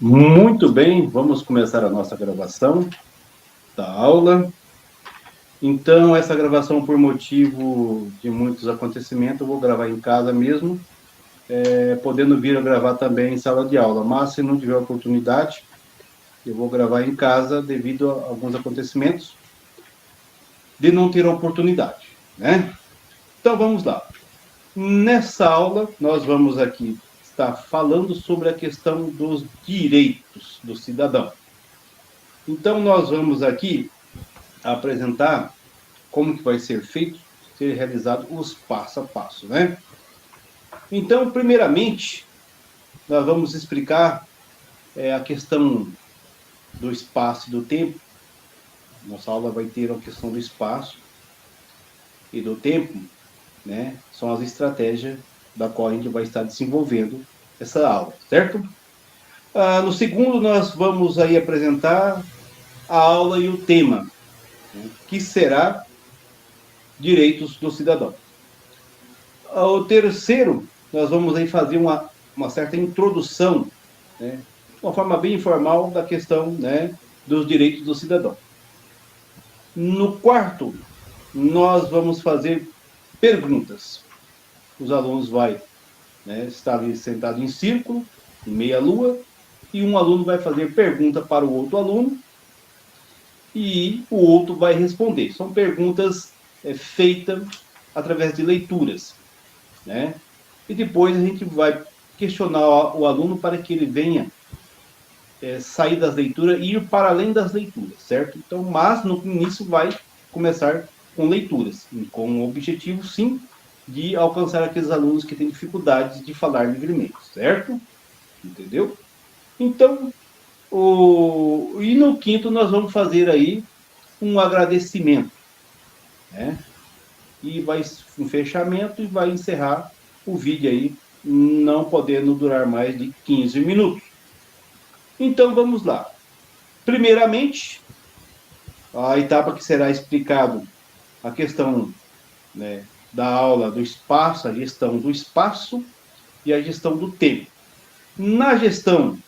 Muito bem, vamos começar a nossa gravação da aula. Então, essa gravação, por motivo de muitos acontecimentos, eu vou gravar em casa mesmo, podendo vir a gravar também em sala de aula. Mas, se não tiver oportunidade, eu vou gravar em casa devido a alguns acontecimentos de não ter oportunidade, né? Então, vamos lá. Nessa aula, nós vamos aqui estar falando sobre a questão dos direitos do cidadão. Então, nós vamos aqui apresentar como que vai ser feito, ser realizado os passo a passo, né? Então, primeiramente, nós vamos explicar a questão do espaço e do tempo. Nossa aula vai ter a questão do espaço e do tempo, né? São as estratégias da qual a gente vai estar desenvolvendo essa aula, certo? No segundo, nós vamos aí apresentar a aula e o tema, né, que será direitos do cidadão. O terceiro, nós vamos aí fazer uma certa introdução, né, de uma forma bem informal, da questão, né, dos direitos do cidadão. No quarto, nós vamos fazer perguntas. Os alunos vão, né, estar ali sentados em círculo, em meia-lua, e um aluno vai fazer pergunta para o outro aluno, e o outro vai responder. São perguntas feitas através de leituras, né? E depois a gente vai questionar o aluno para que ele venha sair das leituras e ir para além das leituras, certo? Então, mas no início vai começar com leituras, com o objetivo, sim, de alcançar aqueles alunos que têm dificuldades de falar livremente, certo? Entendeu? Então, e no quinto nós vamos fazer aí um agradecimento, né? E vai um fechamento e vai encerrar o vídeo aí, não podendo durar mais de 15 minutos. Então, vamos lá. Primeiramente, a etapa que será explicado a questão, né, da aula do espaço, a gestão do espaço e a gestão do tempo. Na gestão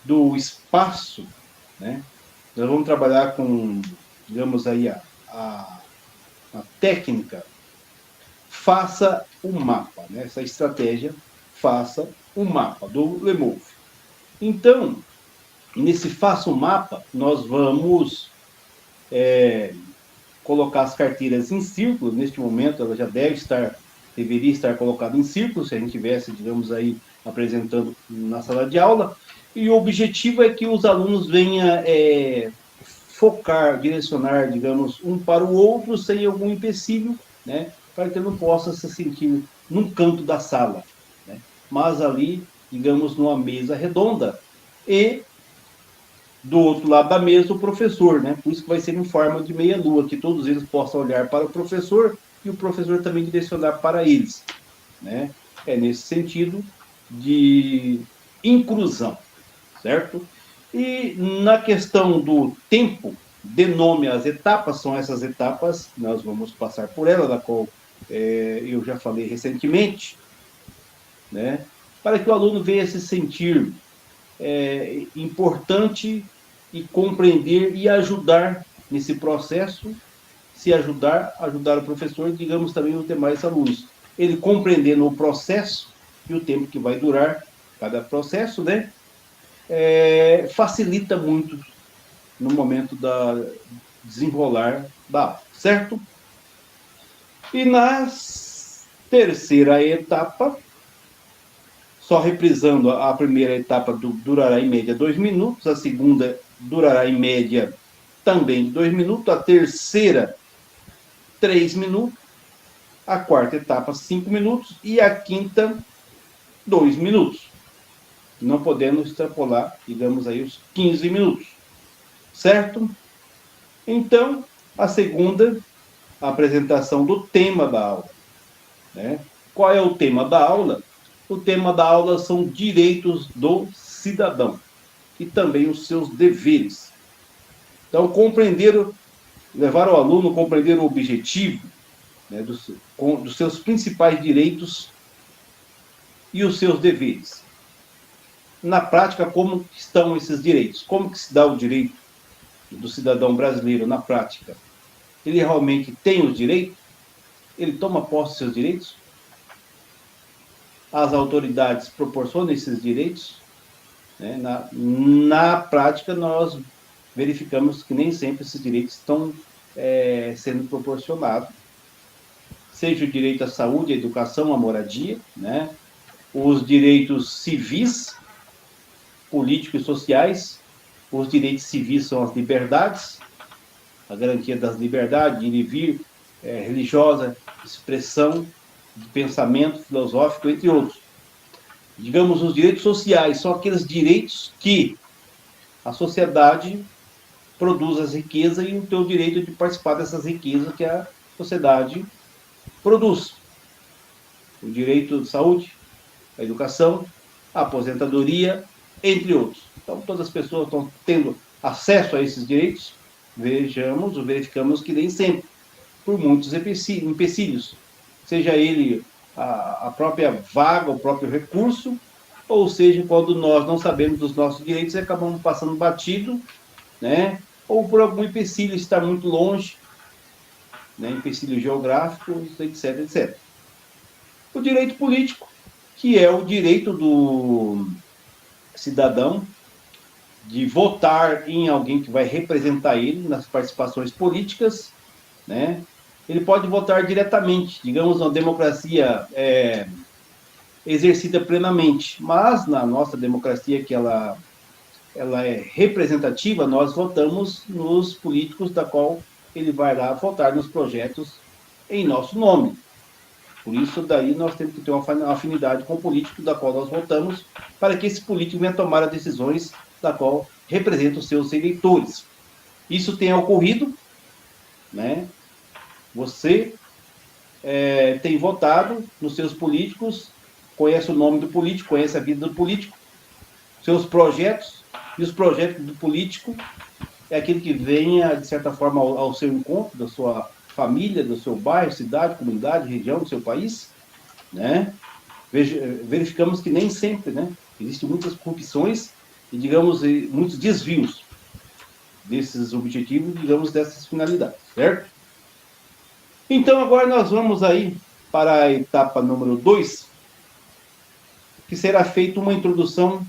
do espaço, né, nós vamos trabalhar com, digamos aí, a técnica faça o mapa, né? Essa estratégia faça o mapa do Lemove. Então, nesse faça o mapa, nós vamos colocar as carteiras em círculo. Neste momento, ela já deveria estar colocada em círculo, se a gente tivesse, digamos aí, apresentando na sala de aula. E o objetivo é que os alunos venham focar, direcionar, digamos, um para o outro sem algum empecilho, né? Para que ele não possa se sentir num canto da sala, né? Mas ali, digamos, numa mesa redonda e do outro lado da mesa o professor, né? Por isso que vai ser em forma de meia-lua, que todos eles possam olhar para o professor e o professor também direcionar para eles, né? É nesse sentido de inclusão, certo? E na questão do tempo, dê nome às etapas, são essas etapas, nós vamos passar por ela, da qual eu já falei recentemente, né? Para que o aluno venha se sentir importante e compreender e ajudar nesse processo, se ajudar o professor, digamos também os demais alunos. Ele compreendendo o processo e o tempo que vai durar cada processo, né? Facilita muito no momento da desenrolar da aula, certo? E na terceira etapa, só reprisando, a primeira etapa durará em média 2 minutos, a segunda durará em média também 2 minutos, a terceira 3 minutos, a quarta etapa 5 minutos e a quinta 2 minutos. Não podemos extrapolar, digamos aí, os 15 minutos, certo? Então, a segunda, a apresentação do tema da aula, né? Qual é o tema da aula? O tema da aula são direitos do cidadão e também os seus deveres. Então, levar o aluno a compreender o objetivo, né, dos seus principais direitos e os seus deveres. na prática, como estão esses direitos? Como que se dá o direito do cidadão brasileiro na prática? Ele realmente tem os direitos? Ele toma posse dos seus direitos? As autoridades proporcionam esses direitos? Né? Na prática, nós verificamos que nem sempre esses direitos estão sendo proporcionados. Seja o direito à saúde, à educação, à moradia, né? Os direitos civis, políticos e sociais. Os direitos civis são as liberdades, a garantia das liberdades, de ir e vir, religiosa, expressão, de pensamento filosófico, entre outros. Digamos, os direitos sociais são aqueles direitos que a sociedade produz as riquezas e o teu direito de participar dessas riquezas que a sociedade produz. O direito de saúde, a educação, a aposentadoria, entre outros. Então, todas as pessoas estão tendo acesso a esses direitos. Verificamos que nem sempre, por muitos empecilhos, seja ele a própria vaga, o próprio recurso, ou seja, quando nós não sabemos dos nossos direitos e acabamos passando batido, né? Ou por algum empecilho estar muito longe, né? Empecilho geográfico, etc, etc. O direito político, que é o direito do cidadão de votar em alguém que vai representar ele nas participações políticas, né? Ele pode votar diretamente, digamos, uma democracia exercida plenamente, mas na nossa democracia, que ela é representativa, nós votamos nos políticos da qual ele vai lá votar nos projetos em nosso nome. Por isso, daí nós temos que ter uma afinidade com o político da qual nós votamos, para que esse político venha tomar as decisões da qual representa os seus eleitores. Isso tem ocorrido, né? Você tem votado nos seus políticos, conhece o nome do político, conhece a vida do político, seus projetos, e os projetos do político é aquele que venha, de certa forma, ao seu encontro, da sua família, do seu bairro, cidade, comunidade, região, do seu país, né? Verificamos que nem sempre, né? Existem muitas corrupções e, digamos, muitos desvios desses objetivos, digamos, dessas finalidades, certo? Então, agora nós vamos aí para a etapa número 2, que será feita uma introdução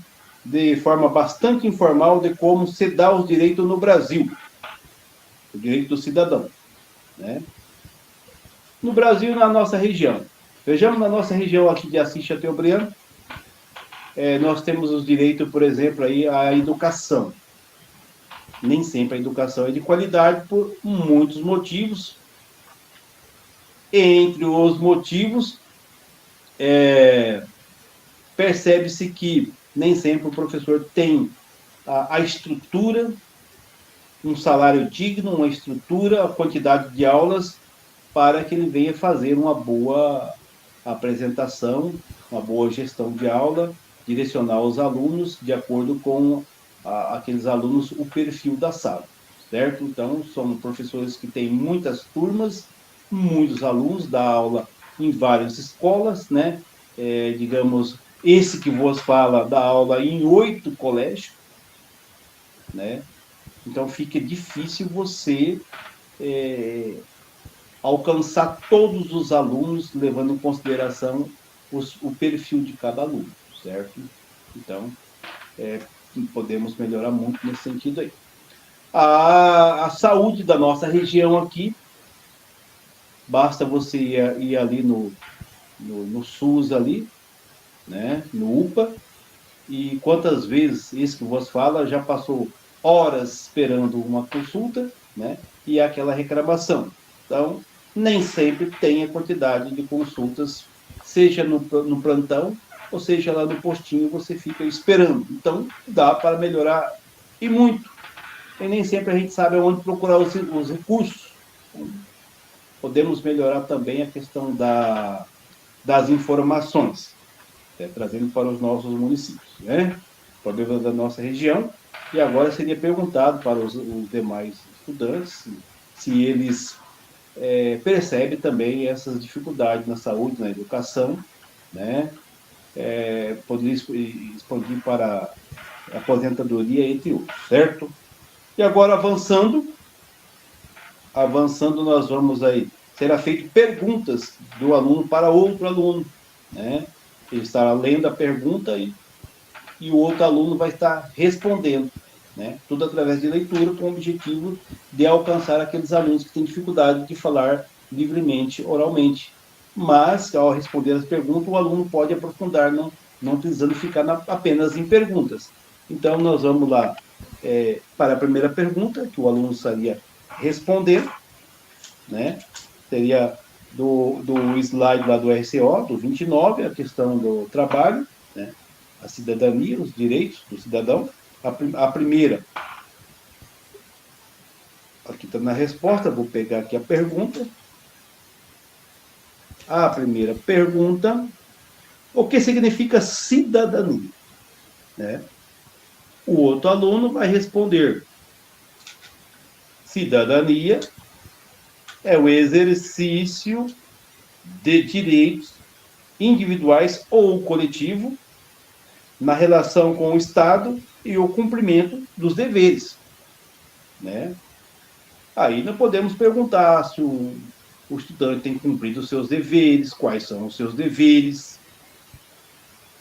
de forma bastante informal de como se dá os direitos no Brasil, o direito do cidadão, né? No Brasil, na nossa região. Vejamos na nossa região aqui de Assis Chateaubriand, nós temos os direitos, por exemplo, aí, à educação. Nem sempre a educação é de qualidade por muitos motivos. Entre os motivos, percebe-se que nem sempre o professor tem a estrutura, um salário digno, uma estrutura, a quantidade de aulas para que ele venha fazer uma boa apresentação, uma boa gestão de aula, direcionar os alunos de acordo com aqueles alunos, o perfil da sala, certo? Então, são professores que têm muitas turmas, muitos alunos, dá aula em várias escolas, né? Digamos, esse que vos fala dá aula em 8 colégios, né? Então, fica difícil você alcançar todos os alunos, levando em consideração o perfil de cada aluno, certo? Então, podemos melhorar muito nesse sentido aí. A saúde da nossa região aqui, basta você ir ali no SUS ali, né, no UPA, e quantas vezes esse que vos fala já passou horas esperando uma consulta, né, e aquela reclamação. Então, nem sempre tem a quantidade de consultas, seja no plantão, ou seja lá no postinho, você fica esperando. Então, dá para melhorar e muito. E nem sempre a gente sabe onde procurar os recursos. Podemos melhorar também a questão das informações, trazendo para os nossos municípios, né? Problema da nossa região. E agora seria perguntado para os demais estudantes se eles percebem também essas dificuldades na saúde, na educação, né? poderia expandir para aposentadoria, entre outros, certo? E agora, avançando, nós vamos aí, será feito perguntas do aluno para outro aluno, né? Ele estará lendo a pergunta e o outro aluno vai estar respondendo, né? Tudo através de leitura, com o objetivo de alcançar aqueles alunos que têm dificuldade de falar livremente, oralmente. Mas, ao responder as perguntas, o aluno pode aprofundar, não precisando ficar apenas em perguntas. Então, nós vamos lá para a primeira pergunta, que o aluno estaria respondendo, né? Seria do slide lá do RCO, do 29, a questão do trabalho, né? A cidadania, os direitos do cidadão. A primeira, aqui está na resposta, vou pegar aqui a pergunta. A primeira pergunta, o que significa cidadania? Né? O outro aluno vai responder, cidadania é o exercício de direitos individuais ou coletivo na relação com o Estado e o cumprimento dos deveres, né? Aí nós podemos perguntar se o estudante tem cumprido os seus deveres, quais são os seus deveres,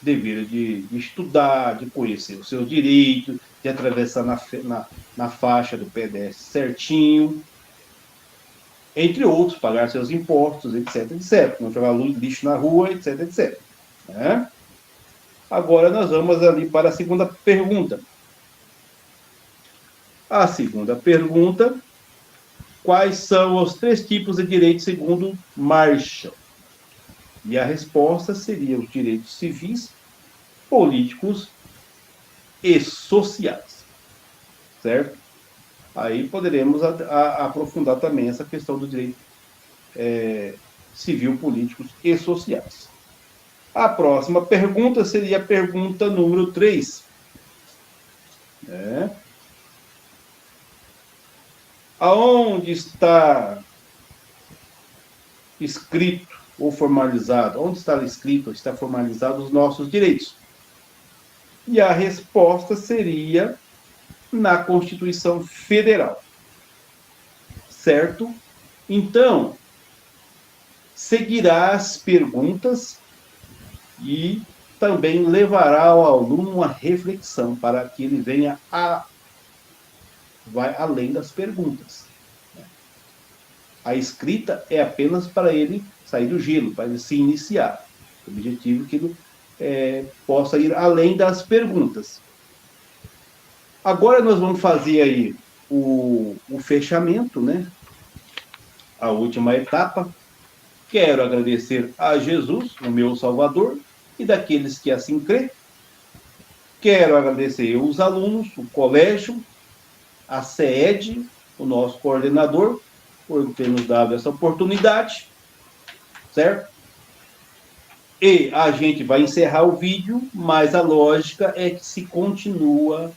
dever de estudar, de conhecer os seus direitos, de atravessar na faixa do pedestre certinho, entre outros, pagar seus impostos, etc, etc. Não jogar lixo na rua, etc, etc. Né? Agora nós vamos ali para a segunda pergunta. A segunda pergunta, quais são os 3 tipos de direitos segundo Marshall? E a resposta seria os direitos civis, políticos e sociais. Certo? Aí poderemos aprofundar também essa questão do direito civil, políticos e sociais. A próxima pergunta seria a pergunta número 3. Né? Aonde está escrito ou formalizado? Onde está escrito ou está formalizado os nossos direitos? E a resposta seria na Constituição Federal. Certo? Então, seguirá as perguntas e também levará ao aluno uma reflexão para que ele venha vai além das perguntas. A escrita é apenas para ele sair do gelo, para ele se iniciar. O objetivo é que ele possa ir além das perguntas. Agora nós vamos fazer aí o fechamento, né? A última etapa. Quero agradecer a Jesus, o meu Salvador, e daqueles que assim crê. Quero agradecer os alunos, o colégio, a SEED, o nosso coordenador, por ter nos dado essa oportunidade, certo? E a gente vai encerrar o vídeo, mas a lógica é que se continua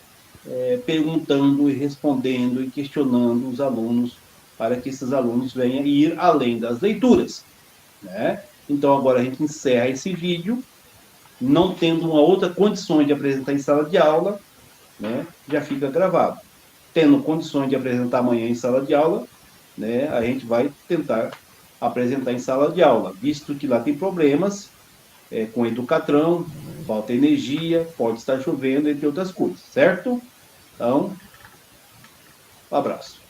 perguntando e respondendo e questionando os alunos, para que esses alunos venham ir além das leituras, né? Então agora a gente encerra esse vídeo, não tendo uma outra condição de apresentar em sala de aula, né? Já fica gravado. Tendo condições de apresentar amanhã em sala de aula, né? A gente vai tentar apresentar em sala de aula, visto que lá tem problemas com Educatrão, falta energia, pode estar chovendo, entre outras coisas, certo? Então, um abraço.